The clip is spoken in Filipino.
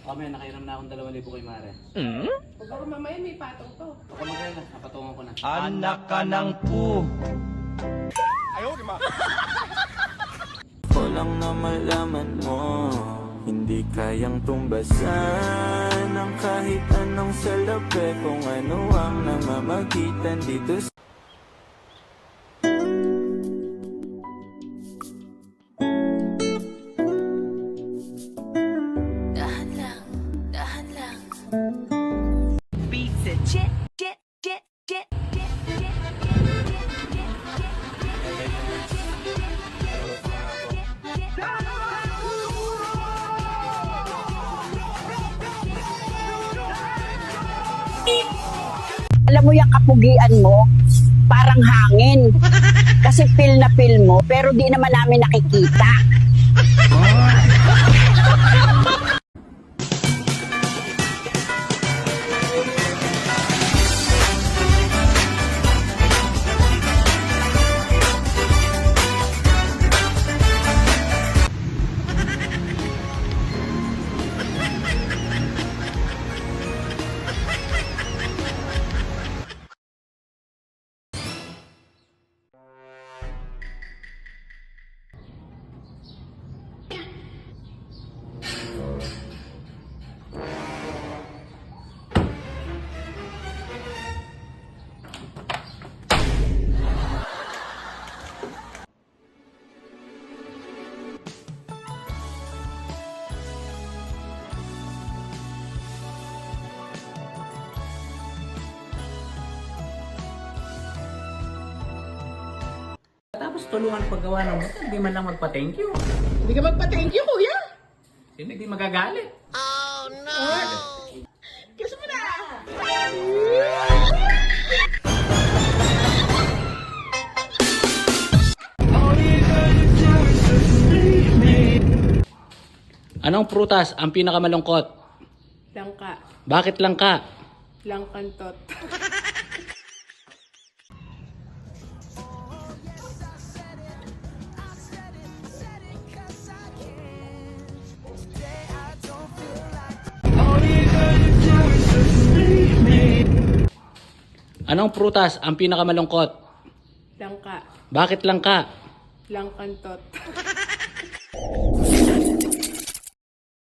Mamaya, nakairam na akong 2,000 kay Mare. Huwag ako mamaya, may patong to. Huwag ka magkaya na, napatungan ko na. Anak ka ng pu. Walang na malaman mo, hindi kayang tumbasan ng kahit anong salapi, kung ano ang namamagitan dito sa Dahan lang. Pizza jet, jet, jet, jet, jet, jet, Alam mo yung kapugian mo, parang hangin. Kasi feel na feel mo, pero di naman namin nakikita. Tapos tulungan paggawa ng motor, hindi man lang magpa-thank you. Hindi ka magpa-thank you, kuya. Sino hindi magagalit? Kiss mo na. Anong prutas ang pinakamalungkot? Langka. Bakit lang ka? Langkantot. Anong prutas ang pinakamalungkot? Langka. Bakit lang ka? Langkantot.